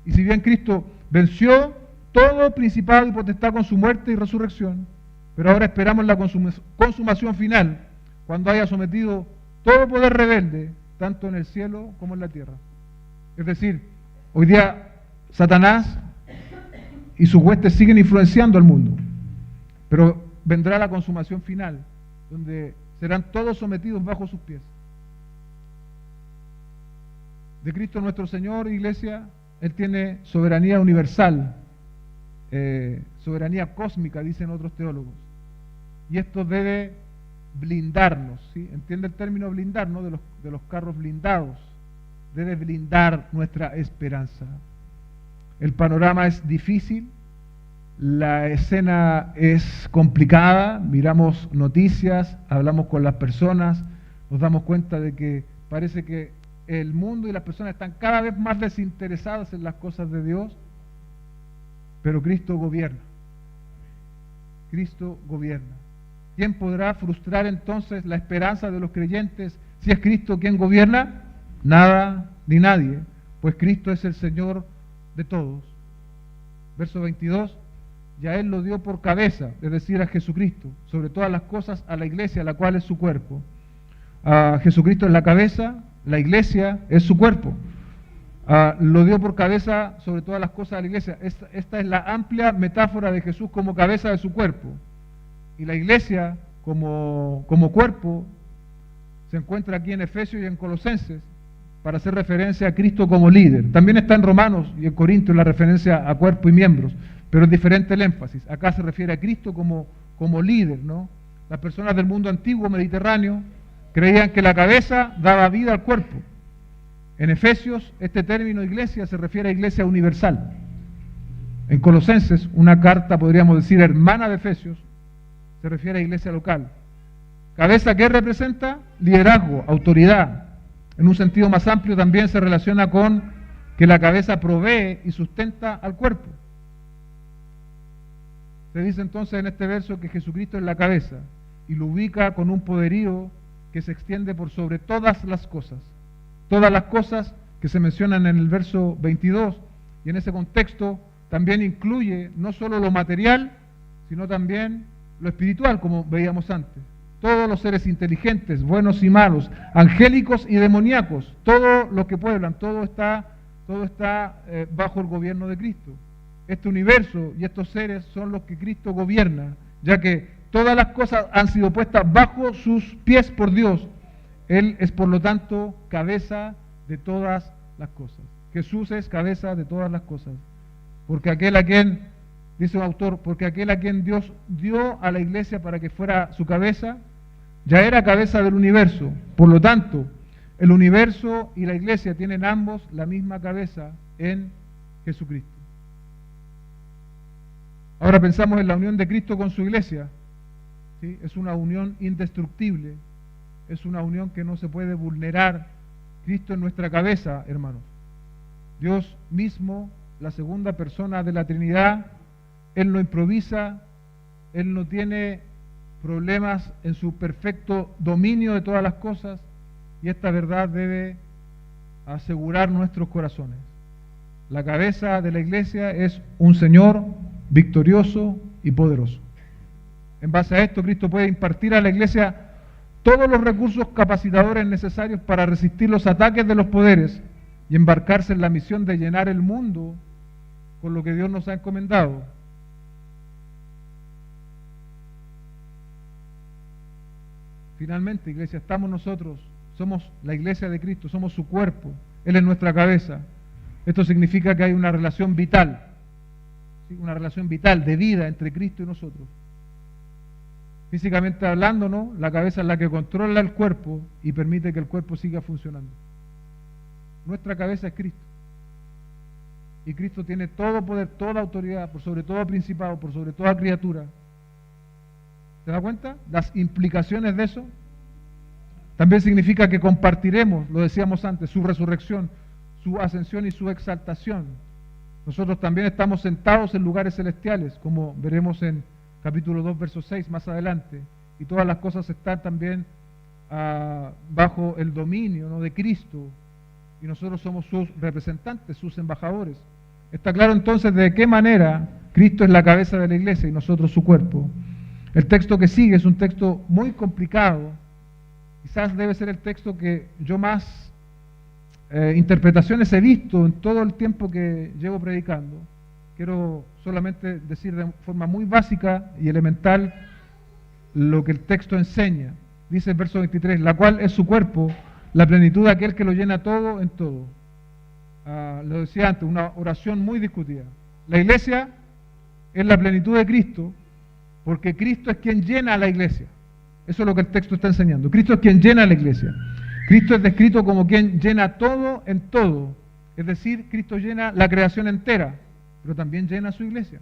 Y si bien Cristo venció todo principado y potestad con su muerte y resurrección, pero ahora esperamos la consumación final, cuando haya sometido todo poder rebelde, tanto en el cielo como en la tierra. Es decir, hoy día Satanás y sus huestes siguen influenciando al mundo, pero vendrá la consumación final, donde serán todos sometidos bajo sus pies. De Cristo nuestro Señor, iglesia, Él tiene soberanía universal, soberanía cósmica, dicen otros teólogos. Y esto debe blindarnos, ¿sí? ¿Entiende el término blindar, no? De los carros blindados. Debe blindar nuestra esperanza. El panorama es difícil, la escena es complicada, miramos noticias, hablamos con las personas, nos damos cuenta de que parece que el mundo y las personas están cada vez más desinteresadas en las cosas de Dios, pero Cristo gobierna. Cristo gobierna. ¿Quién podrá frustrar entonces la esperanza de los creyentes si es Cristo quien gobierna? Nada ni nadie, pues Cristo es el Señor de todos. Verso 22, ya Él lo dio por cabeza, es decir, a Jesucristo, sobre todas las cosas a la iglesia, la cual es su cuerpo. A Jesucristo es la cabeza, la iglesia es su cuerpo. Lo dio por cabeza sobre todas las cosas a la iglesia. Esta es la amplia metáfora de Jesús como cabeza de su cuerpo. Y la iglesia como cuerpo se encuentra aquí en Efesios y en Colosenses para hacer referencia a Cristo como líder. También está en Romanos y en Corintios la referencia a cuerpo y miembros, pero es diferente el énfasis. Acá se refiere a Cristo como líder, ¿no? Las personas del mundo antiguo mediterráneo creían que la cabeza daba vida al cuerpo. En Efesios, este término iglesia se refiere a iglesia universal. En Colosenses, una carta, podríamos decir, hermana de Efesios, se refiere a iglesia local. Cabeza, ¿qué representa? Liderazgo, autoridad. En un sentido más amplio también se relaciona con que la cabeza provee y sustenta al cuerpo. Se dice entonces en este verso que Jesucristo es la cabeza y lo ubica con un poderío que se extiende por sobre todas las cosas que se mencionan en el verso 22, y en ese contexto también incluye no solo lo material, sino también lo espiritual, como veíamos antes. Todos los seres inteligentes, buenos y malos, angélicos y demoníacos, todo lo que pueblan, todo está bajo el gobierno de Cristo. Este universo y estos seres son los que Cristo gobierna, ya que todas las cosas han sido puestas bajo sus pies por Dios. Él es, por lo tanto, cabeza de todas las cosas. Jesús es cabeza de todas las cosas. Porque aquel a quien, dice un autor, porque aquel a quien Dios dio a la iglesia para que fuera su cabeza, ya era cabeza del universo. Por lo tanto, el universo y la iglesia tienen ambos la misma cabeza en Jesucristo. Ahora pensamos en la unión de Cristo con su iglesia. ¿Sí? Es una unión indestructible. Es una unión que no se puede vulnerar. Cristo en nuestra cabeza, hermanos. Dios mismo, la segunda persona de la Trinidad, Él no improvisa, Él no tiene problemas en su perfecto dominio de todas las cosas, y esta verdad debe asegurar nuestros corazones. La cabeza de la iglesia es un Señor victorioso y poderoso. En base a esto, Cristo puede impartir a la iglesia todos los recursos capacitadores necesarios para resistir los ataques de los poderes y embarcarse en la misión de llenar el mundo con lo que Dios nos ha encomendado. Finalmente, iglesia, estamos nosotros, somos la iglesia de Cristo, somos su cuerpo, Él es nuestra cabeza. Esto significa que hay una relación vital, ¿sí? Una relación vital de vida entre Cristo y nosotros. Físicamente hablando, ¿no? La cabeza es la que controla el cuerpo y permite que el cuerpo siga funcionando. Nuestra cabeza es Cristo. Y Cristo tiene todo poder, toda autoridad, por sobre todo principado, por sobre toda criatura. ¿Se da cuenta? Las implicaciones de eso. También significa que compartiremos, lo decíamos antes, su resurrección, su ascensión y su exaltación. Nosotros también estamos sentados en lugares celestiales, como veremos en capítulo 2, verso 6 más adelante, y todas las cosas están también bajo el dominio, ¿no?, de Cristo, y nosotros somos sus representantes, sus embajadores. Está claro entonces de qué manera Cristo es la cabeza de la iglesia y nosotros su cuerpo. El texto que sigue es un texto muy complicado, quizás debe ser el texto que yo más interpretaciones he visto en todo el tiempo que llevo predicando. Quiero solamente decir de forma muy básica y elemental lo que el texto enseña. Dice el verso 23, la cual es su cuerpo, la plenitud de aquel que lo llena todo en todo. lo decía antes, una oración muy discutida. La iglesia es la plenitud de Cristo, porque Cristo es quien llena a la iglesia. Eso es lo que el texto está enseñando. Cristo es quien llena a la iglesia. Cristo es descrito como quien llena todo en todo. Es decir, Cristo llena la creación entera, pero también llena a su iglesia.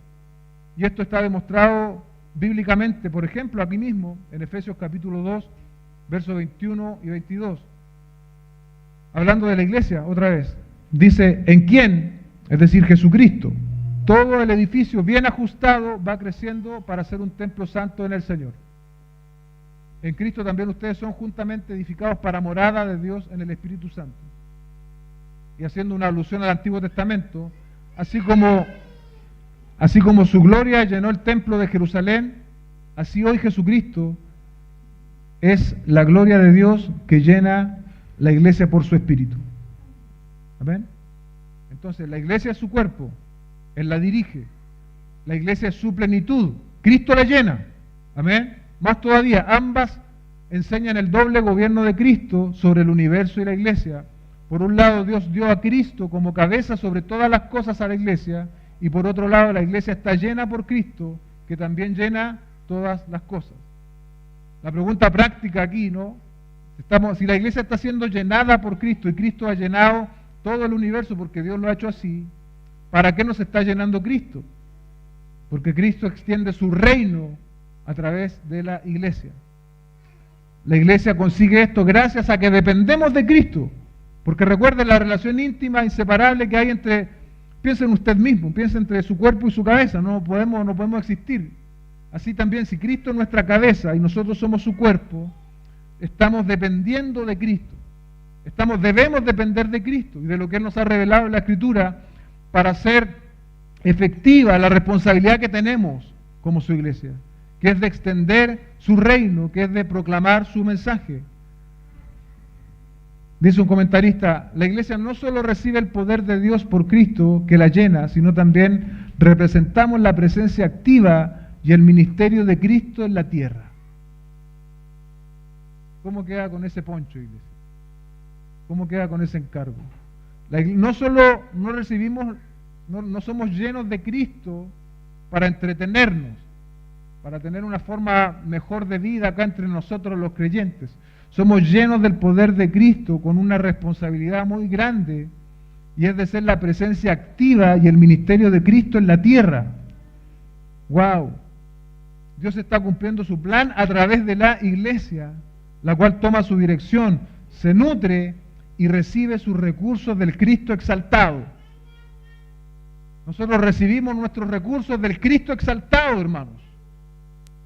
Y esto está demostrado bíblicamente, por ejemplo, aquí mismo, en Efesios capítulo 2, versos 21 y 22. Hablando de la iglesia, otra vez, dice, en quien, es decir, Jesucristo, todo el edificio bien ajustado va creciendo para ser un templo santo en el Señor. En Cristo también ustedes son juntamente edificados para morada de Dios en el Espíritu Santo. Y haciendo una alusión al Antiguo Testamento, así como su gloria llenó el templo de Jerusalén, así hoy Jesucristo es la gloria de Dios que llena la iglesia por su Espíritu. ¿Amén? Entonces, la iglesia es su cuerpo, Él la dirige. La iglesia es su plenitud, Cristo la llena. ¿Amén? Más todavía, ambas enseñan el doble gobierno de Cristo sobre el universo y la iglesia. Por un lado, Dios dio a Cristo como cabeza sobre todas las cosas a la iglesia, y por otro lado, la iglesia está llena por Cristo, que también llena todas las cosas. La pregunta práctica aquí, ¿no? Si la iglesia está siendo llenada por Cristo y Cristo ha llenado todo el universo porque Dios lo ha hecho así, ¿para qué nos está llenando Cristo? Porque Cristo extiende su reino a través de la iglesia. La iglesia consigue esto gracias a que dependemos de Cristo. Porque recuerden la relación íntima, inseparable que hay entre, piensen usted mismo, piensen entre su cuerpo y su cabeza, no podemos existir. Así también, si Cristo es nuestra cabeza y nosotros somos su cuerpo, estamos dependiendo de Cristo. Debemos depender de Cristo y de lo que Él nos ha revelado en la Escritura para hacer efectiva la responsabilidad que tenemos como su iglesia, que es de extender su reino, que es de proclamar su mensaje. Dice un comentarista, la iglesia no solo recibe el poder de Dios por Cristo que la llena, sino también representamos la presencia activa y el ministerio de Cristo en la tierra. ¿Cómo queda con ese poncho, iglesia? ¿Cómo queda con ese encargo? No solo no recibimos, no somos llenos de Cristo para entretenernos, para tener una forma mejor de vida acá entre nosotros los creyentes. Somos llenos del poder de Cristo con una responsabilidad muy grande, y es de ser la presencia activa y el ministerio de Cristo en la tierra. ¡Wow! Dios está cumpliendo su plan a través de la iglesia, la cual toma su dirección, se nutre y recibe sus recursos del Cristo exaltado. Nosotros recibimos nuestros recursos del Cristo exaltado, hermanos.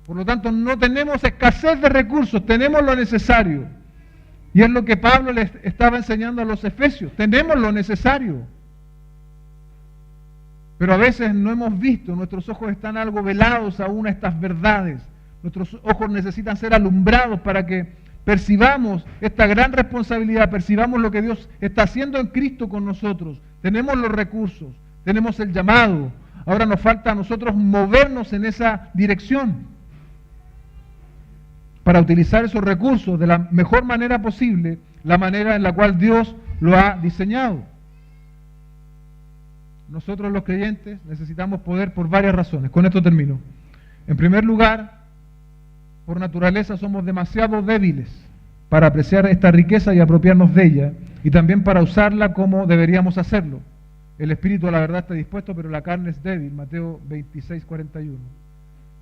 Por lo tanto, no tenemos escasez de recursos, tenemos lo necesario. Y es lo que Pablo les estaba enseñando a los efesios, tenemos lo necesario. Pero a veces no hemos visto, nuestros ojos están algo velados aún a estas verdades. Nuestros ojos necesitan ser alumbrados para que percibamos esta gran responsabilidad, percibamos lo que Dios está haciendo en Cristo con nosotros. Tenemos los recursos, tenemos el llamado. Ahora nos falta a nosotros movernos en esa dirección para utilizar esos recursos de la mejor manera posible, la manera en la cual Dios lo ha diseñado. Nosotros los creyentes necesitamos poder por varias razones. Con esto termino. En primer lugar, por naturaleza somos demasiado débiles para apreciar esta riqueza y apropiarnos de ella, y también para usarla como deberíamos hacerlo. El espíritu a la verdad está dispuesto, pero la carne es débil. Mateo 26:41.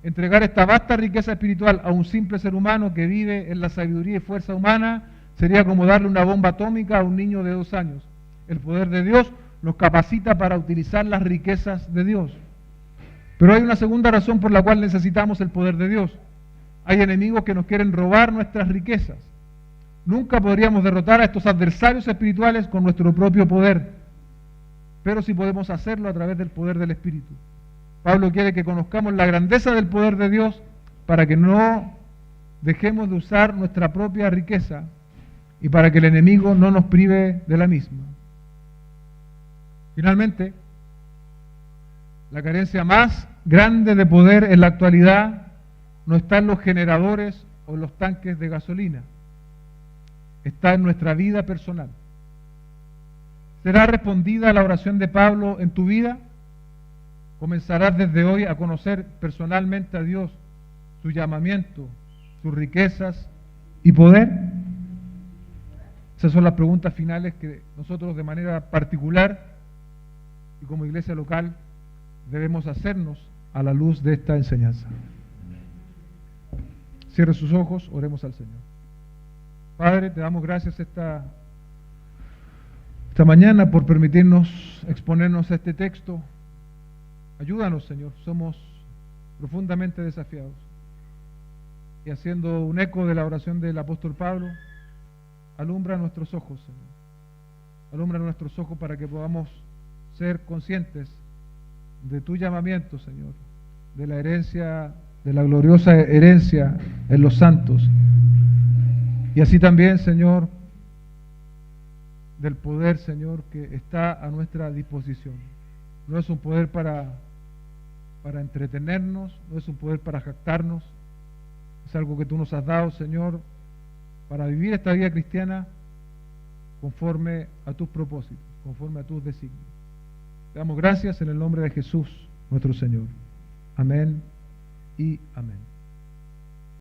Entregar esta vasta riqueza espiritual a un simple ser humano que vive en la sabiduría y fuerza humana sería como darle una bomba atómica a un niño de 2 años. El poder de Dios nos capacita para utilizar las riquezas de Dios. Pero hay una segunda razón por la cual necesitamos el poder de Dios. Hay enemigos que nos quieren robar nuestras riquezas. Nunca podríamos derrotar a estos adversarios espirituales con nuestro propio poder, pero sí podemos hacerlo a través del poder del Espíritu. Pablo quiere que conozcamos la grandeza del poder de Dios para que no dejemos de usar nuestra propia riqueza y para que el enemigo no nos prive de la misma. Finalmente, la carencia más grande de poder en la actualidad no está en los generadores o en los tanques de gasolina, está en nuestra vida personal. ¿Será respondida la oración de Pablo en tu vida? ¿Comenzarás desde hoy a conocer personalmente a Dios, su llamamiento, sus riquezas y poder? Esas son las preguntas finales que nosotros de manera particular y como iglesia local debemos hacernos a la luz de esta enseñanza. Cierre sus ojos, oremos al Señor. Padre, te damos gracias esta mañana por permitirnos exponernos a este texto. Ayúdanos, Señor, somos profundamente desafiados. Y haciendo un eco de la oración del apóstol Pablo, alumbra nuestros ojos, Señor. Alumbra nuestros ojos para que podamos ser conscientes de tu llamamiento, Señor, de la herencia, de la gloriosa herencia en los santos. Y así también, Señor, del poder, Señor, que está a nuestra disposición. No es un poder para entretenernos, no es un poder para jactarnos, es algo que tú nos has dado, Señor, para vivir esta vida cristiana conforme a tus propósitos, conforme a tus designios. Te damos gracias en el nombre de Jesús, nuestro Señor. Amén y amén.